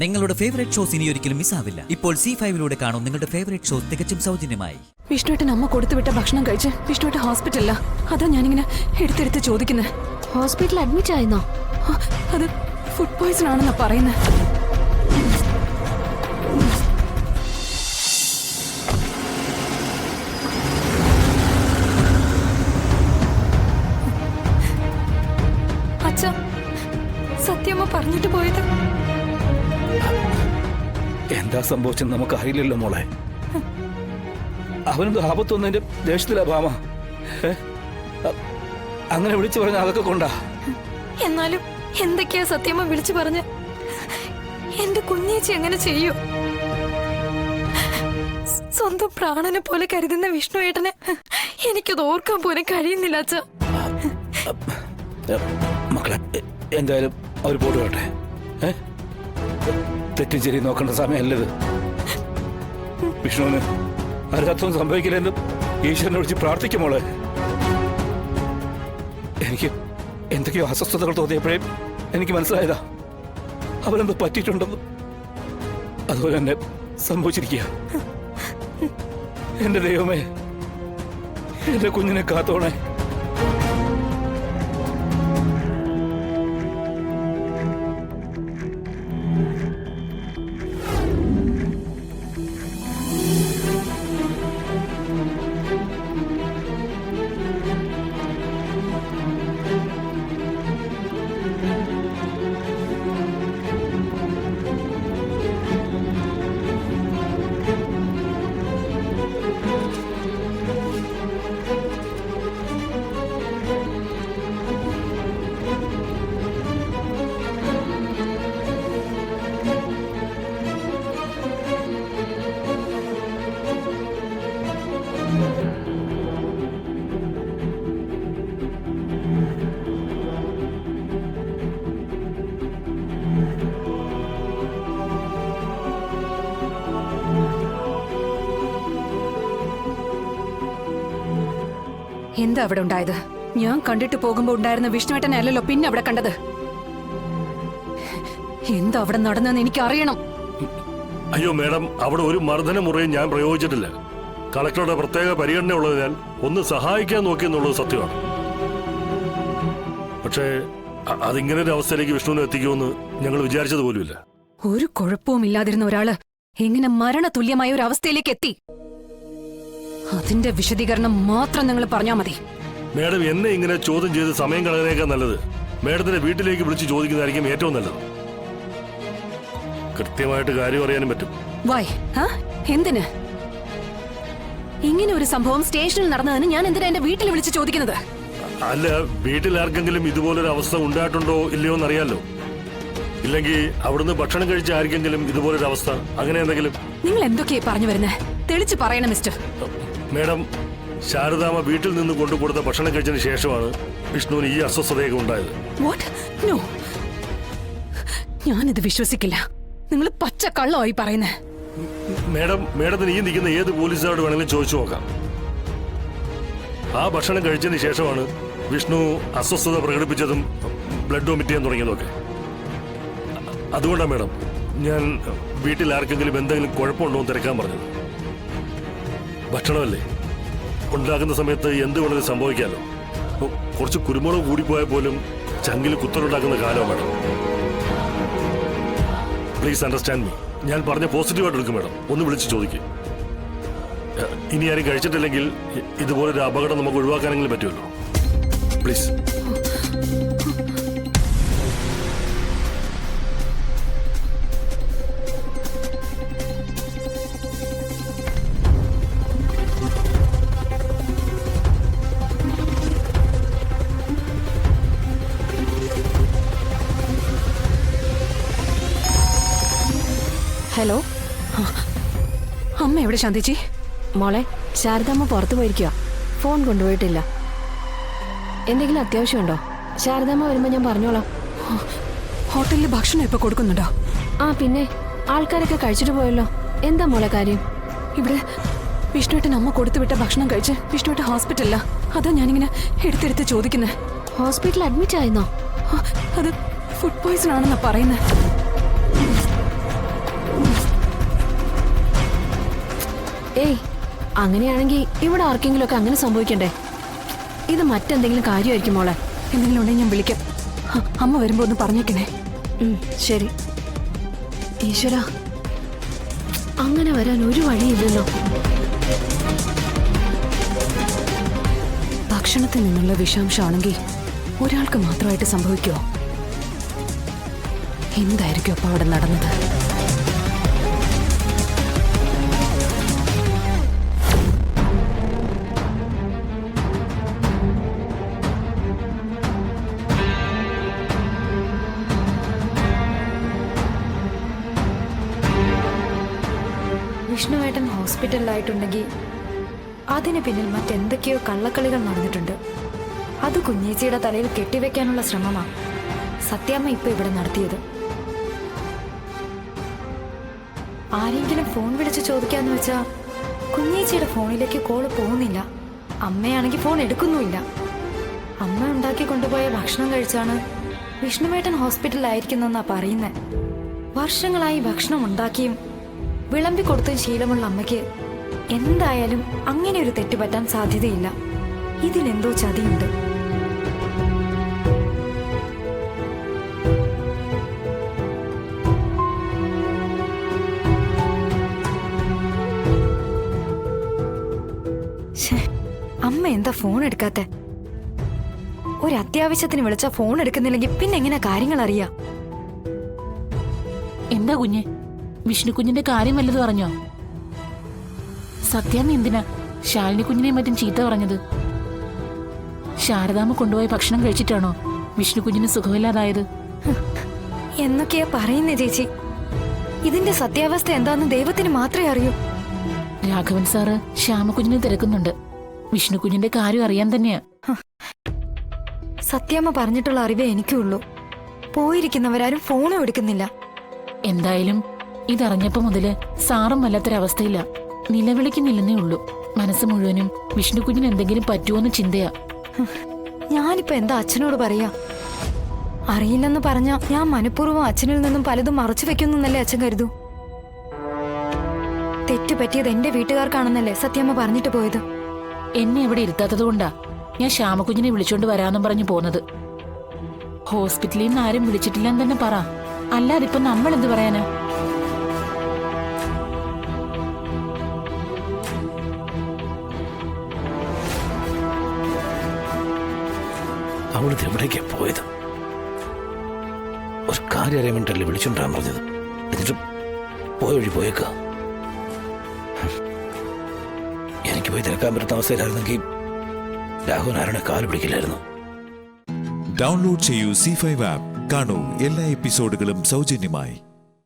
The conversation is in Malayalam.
നിങ്ങളുടെ ഫേവറേറ്റ് ഷോസ് ഇനി ഒരിക്കലും മിസ്സാവില്ല. ഇപ്പോൾ C5 കാണും നിങ്ങളുടെ ഫേവറേറ്റ് ഷോസ് തികച്ചും സൗജന്യമായി. വിഷ്ണുവേട്ടൻ അമ്മ കൊടുത്തുവിട്ട ഭക്ഷണം കഴിച്ച് വിഷ്ണുവേട്ടൻ ഹോസ്പിറ്റലില്ല. അതാ ഞാനിങ്ങനെ എടുത്തെടുത്ത് ചോദിക്കുന്നത്. ഹോസ്പിറ്റലിൽ അഡ്മിറ്റ് ആയിരുന്നോ? അത് ഫുഡ് പോയ്സൺ ആണെന്നാ പറയുന്നത്. അച്ഛാ, സത്യമ്മ പറഞ്ഞിട്ട് പോയത് എന്താ സംഭവിച്ചെന്ന് നമുക്ക് അറിയില്ലല്ലോ മോളെ. അവനൊന്ന് ആപത്തൊന്നതിന്റെ ദേഷ്യത്തിലാ ഭാമ. അങ്ങനെ വിളിച്ചു പറഞ്ഞ അതൊക്കെ കൊണ്ടാ. എന്നാലും എന്തൊക്കെയാ സത്യമ്മ വിളിച്ചു പറഞ്ഞ? എന്റെ കുഞ്ഞേച്ചി എങ്ങനെ ചെയ്യൂ? സ്വന്തം പ്രാണനെ പോലെ കരുതുന്ന വിഷ്ണുവേട്ടനെ എനിക്കത് ഓർക്കാൻ പോലും കഴിയുന്നില്ല അച്ഛാ. മക്കളെ, എന്തായാലും അവർ പോടുകട്ടെ. തെറ്റും ശരി നോക്കേണ്ട സമയമല്ലത്. വിഷ്ണുവിന് അരർത്ഥം സംഭവിക്കില്ലെന്ന് ഈശ്വരനെ വിളിച്ച് പ്രാർത്ഥിക്കുമോളെ. എനിക്ക് എന്തൊക്കെയോ അസ്വസ്ഥതകൾ തോന്നിയപ്പോഴേ എനിക്ക് മനസ്സിലായതാ അവരെന്തോ പറ്റിയിട്ടുണ്ടെന്ന്. അതുപോലെ തന്നെ സംഭവിച്ചിരിക്കുക. എന്റെ ദൈവമേ, എന്റെ കുഞ്ഞിനെ കാത്തോണേ. എന്താ അവിടെ ഉണ്ടായത്? ഞാൻ കണ്ടിട്ട് പോകുമ്പോ ഉണ്ടായിരുന്ന വിഷ്ണുവേട്ടനെ അല്ലല്ലോ പിന്നെ അവിടെ കണ്ടത്. എന്താ അവിടെ നടന്നെന്ന് എനിക്ക് അറിയണം. അയ്യോ മേഡം, അവിടെ ഒരു മർദ്ദന മുറയും ഞാൻ പ്രയോഗിച്ചിട്ടില്ല. കളക്ടറുടെ പ്രത്യേക പരിഗണന ഉള്ളതിനാൽ ഒന്ന് സഹായിക്കാൻ നോക്കിയെന്നുള്ളത് സത്യമാണ്. പക്ഷേ അതിങ്ങനെ ഒരു അവസ്ഥയിലേക്ക് വിഷ്ണുവിനെ എത്തിക്കുമെന്ന് ഞങ്ങൾ വിചാരിച്ചത് പോലുമില്ല. ഒരു കുഴപ്പവും ഇല്ലാതിരുന്ന ഒരാള് എങ്ങനെ മരണതുല്യമായ ഒരു അവസ്ഥയിലേക്ക് എത്തി? അതിന്റെ വിശദീകരണം മാത്രം നിങ്ങൾ പറഞ്ഞാൽ മതി. മേഡം, എന്നെ ഇങ്ങനെ ചോദ്യം ചെയ്ത് സമയം കളയാനേക്കാൾ നല്ലത് മേഡത്തിന്റെ വീട്ടിലേക്ക് വിളിച്ച് ചോദിക്കുന്നതായിരിക്കും ഏറ്റവും നല്ലത്. കൃത്യമായിട്ട് കാര്യം അറിയാനും പറ്റും. വായ്, എന്തിന് ഇങ്ങനെ ഒരു സംഭവം സ്റ്റേഷനിൽ നടന്നതിന് ഞാൻ എന്തിനാ എന്റെ വീട്ടിൽ വിളിച്ച് ചോദിക്കുന്നത്? അല്ല, വീട്ടിൽ ആർക്കെങ്കിലും ഇതുപോലൊരു അവസ്ഥ ഉണ്ടായിട്ടുണ്ടോ ഇല്ലയോ എന്നറിയാലോ. ഇല്ലെങ്കിൽ അവിടുന്ന് ഭക്ഷണം കഴിച്ച ആർക്കെങ്കിലും ഇതുപോലൊരു അവസ്ഥ, അങ്ങനെ എന്തെങ്കിലും. നിങ്ങൾ എന്തൊക്കെയാ പറഞ്ഞു വരുന്നേ? തെളിച്ച് പറയണം മിസ്റ്റർ. മേഡം, ശാരദാമ്മ വീട്ടിൽ നിന്ന് കൊണ്ടുകൊടുത്ത ഭക്ഷണം കഴിച്ചതിന് ശേഷമാണ് വിഷ്ണുവിന് ഈ അസ്വസ്ഥതയൊക്കെ ഉണ്ടായത്. വാട്ട്? നോ, ഞാനിത് വിശ്വസിക്കില്ല. നിങ്ങൾ പച്ച കള്ളമായി പറയുന്നേ. മേഡത്തിന് ഈ നിൽക്കുന്ന ഏത് പോലീസുകാരോട് വേണമെങ്കിലും ചോദിച്ചു നോക്കാം. ആ ഭക്ഷണം കഴിച്ചതിന് ശേഷമാണ് വിഷ്ണു അസ്വസ്ഥത പ്രകടിപ്പിച്ചതും ബ്ലഡ് വോമിറ്റ് ചെയ്യാൻ തുടങ്ങിയതൊക്കെ. അതുകൊണ്ടാണ് മേഡം ഞാൻ വീട്ടിൽ ആർക്കെങ്കിലും എന്തെങ്കിലും കുഴപ്പമുണ്ടോ എന്ന് തിരക്കാൻ പറഞ്ഞത്. ഭക്ഷണമല്ലേ, ഉണ്ടാക്കുന്ന സമയത്ത് എന്ത് വേണമെങ്കിലും സംഭവിക്കാമല്ലോ. കുറച്ച് കുരുമുളക് കൂടിപ്പോയാൽ പോലും ചങ്കിൽ കുത്തലുണ്ടാക്കുന്ന കാലമാണ് മേഡം. Please understand me. ഞാൻ പറഞ്ഞ പോസിറ്റീവായിട്ട് എടുക്കും മേഡം. ഒന്ന് വിളിച്ച് ചോദിക്കും. ഇനി ആരും കഴിച്ചിട്ടില്ലെങ്കിൽ ഇതുപോലൊരു അപകടം നമുക്ക് ഒഴിവാക്കാനെങ്കിലും പറ്റുമല്ലോ. പ്ലീസ്. ഹലോ, അമ്മ എവിടെ ശാന്തിച്ചി? മോളെ, ശാരദാമ്മ പുറത്തു പോയിരിക്കുക. ഫോൺ കൊണ്ടുപോയിട്ടില്ല. എന്തെങ്കിലും അത്യാവശ്യമുണ്ടോ? ശാരദാമ്മ വരുമ്പോ ഞാൻ പറഞ്ഞോളാം. ഹോട്ടലിൽ ഭക്ഷണം ഇപ്പൊ കൊടുക്കുന്നുണ്ടോ? പിന്നെ ആൾക്കാരൊക്കെ കഴിച്ചിട്ട് പോയല്ലോ. എന്താ മോളെ കാര്യം? ഇവിടെ വിഷ്ണുവേട്ടൻ അമ്മ കൊടുത്തുവിട്ട ഭക്ഷണം കഴിച്ച് വിഷ്ണുവേട്ടൻ ഹോസ്പിറ്റലില്ല. അതാ ഞാനിങ്ങനെ എടുത്തെടുത്ത് ചോദിക്കുന്നത്. ഹോസ്പിറ്റലിൽ അഡ്മിറ്റ് ആയിരുന്നോ? അത് ഫുഡ് പോയ്സൺ ആണെന്നാ പറയുന്നത്. അങ്ങനെയാണെങ്കിൽ ഇവിടെ ആർക്കെങ്കിലും ഒക്കെ അങ്ങനെ സംഭവിക്കണ്ടേ? ഇത് മറ്റെന്തെങ്കിലും കാര്യമായിരിക്കും മോളെ. എന്തെങ്കിലും ഉണ്ടെങ്കിൽ ഞാൻ വിളിക്കാം. അമ്മ വരുമ്പോ ഒന്ന് പറഞ്ഞേക്കണേ. ശരി. ഈശ്വര, അങ്ങനെ വരാൻ ഒരു വഴിയില്ലല്ലോ. ഭക്ഷണത്തിൽ നിന്നുള്ള വിഷാംശമാണെങ്കിൽ ഒരാൾക്ക് മാത്രമായിട്ട് സംഭവിക്കുമോ? എന്തായിരിക്കും അപ്പൊ അവിടെ നടന്നത്? വിഷ്ണുവേട്ടൻ ഹോസ്പിറ്റലിലായിട്ടുണ്ടെങ്കിൽ അതിന് പിന്നിൽ മറ്റെന്തൊക്കെയോ കള്ളക്കളികൾ നടന്നിട്ടുണ്ട്. അത് കുഞ്ഞേച്ചിയുടെ തലയിൽ കെട്ടിവെക്കാനുള്ള ശ്രമമാണ് സത്യാമ്മ ഇപ്പൊ ഇവിടെ നടത്തിയത്. ആരെങ്കിലും ഫോൺ വിളിച്ച് ചോദിക്കാന്ന് വെച്ചാ കുഞ്ഞേച്ചിയുടെ ഫോണിലേക്ക് കോള് പോകുന്നില്ല. അമ്മയാണെങ്കിൽ ഫോൺ എടുക്കുന്നുമില്ല. അമ്മ ഉണ്ടാക്കി കൊണ്ടുപോയ ഭക്ഷണം കഴിച്ചാണ് വിഷ്ണുവേട്ടൻ ഹോസ്പിറ്റലിലായിരിക്കുന്നെന്നാ പറയുന്നത്. വർഷങ്ങളായി ഭക്ഷണം ഉണ്ടാക്കിയും വിളമ്പിക്കൊടുത്തും ശീലമുള്ള അമ്മയ്ക്ക് എന്തായാലും അങ്ങനെ ഒരു തെറ്റ് പറ്റാൻ സാധ്യതയില്ല. ഇതിലെന്തോ ചതിയുണ്ട്. അമ്മ എന്താ ഫോൺ എടുക്കാത്തെ? ഒരു അത്യാവശ്യത്തിന് വിളിച്ചാ ഫോൺ എടുക്കുന്നില്ലെങ്കിൽ പിന്നെ എങ്ങനെ കാര്യങ്ങൾ അറിയാ? എന്താ കുഞ്ഞെ, വിഷ്ണു കുഞ്ഞിന്റെ കാര്യം വല്ലതും അറിഞ്ഞോ? സത്യാമ്മ എന്തിനാ ശാലിനി കുഞ്ഞിനെയും മറ്റും ചീത്ത പറഞ്ഞത്? ശാരദാമ്മ കൊണ്ടുപോയ ഭക്ഷണം കഴിച്ചിട്ടാണോ വിഷ്ണു കുഞ്ഞിന് സുഖമില്ലാതായത്? എന്നൊക്കെയാ പറയുന്നേ ചേച്ചി. ഇതിന്റെ സത്യാവസ്ഥ എന്താന്ന് ദൈവത്തിന് മാത്രമേ അറിയൂ. രാഘവൻ സാറ് ശ്യാമക്കുഞ്ഞിനെ തിരക്കുന്നുണ്ട്. വിഷ്ണു കുഞ്ഞിന്റെ കാര്യം അറിയാൻ തന്നെയാ. സത്യാമ്മ പറഞ്ഞിട്ടുള്ള അറിവേ എനിക്കുള്ളൂ. പോയിരിക്കുന്നവരാരും ഫോണും എടുക്കുന്നില്ല. എന്തായാലും ഇതറിഞ്ഞപ്പോ മുതല് സാറും വല്ലാത്തൊരവസ്ഥയില്ല. നിലവിളിക്കുന്നില്ലെന്നേ ഉള്ളൂ. മനസ്സ് മുഴുവനും വിഷ്ണു കുഞ്ഞിന് എന്തെങ്കിലും പറ്റുമോന്ന് ചിന്തയാ. ഞാനിപ്പോ എന്താ അച്ഛനോട് പറയാ? അറിയില്ലെന്ന് പറഞ്ഞാ ഞാൻ മനഃപൂർവ്വം അച്ഛനിൽ നിന്നും പലതും മറച്ചു വെക്കുന്നല്ലേ അച്ഛൻ കരുതൂ? തെറ്റ് പറ്റിയത് എന്റെ വീട്ടുകാർക്കാണെന്നല്ലേ സത്യാമ്മ പറഞ്ഞിട്ട് പോയത്? എന്നെ ഇവിടെ ഇരുത്താത്തത് കൊണ്ടാ ഞാൻ ശ്യാമക്കുഞ്ഞിനെ വിളിച്ചോണ്ട് വരാന്നും പറഞ്ഞു പോന്നത്. ഹോസ്പിറ്റലിൽ നിന്ന് ആരും വിളിച്ചിട്ടില്ലെന്ന് തന്നെ പറ. അല്ലാതിപ്പോ നമ്മൾ എന്ത് പറയാനാ? അവളിത് എവിടേക്കാ പോയത്? ഒരു കാര്യം അറിയാൻ വേണ്ടിട്ടല്ലേ വിളിച്ചോണ്ടാൻ പറഞ്ഞത്. എന്നിട്ട് പോയ വഴി പോയേക്ക. എനിക്ക് പോയി തിരക്കാൻ പറ്റുന്ന അവസ്ഥയിലായിരുന്നെങ്കിൽ രാഘവൻ ആരുടെ കാല് പിടിക്കില്ലായിരുന്നു. ഡൗൺലോഡ് ചെയ്യൂ C5 ആപ്പ്. കാണൂ എല്ലാ എപ്പിസോഡുകളും സൗജന്യമായി.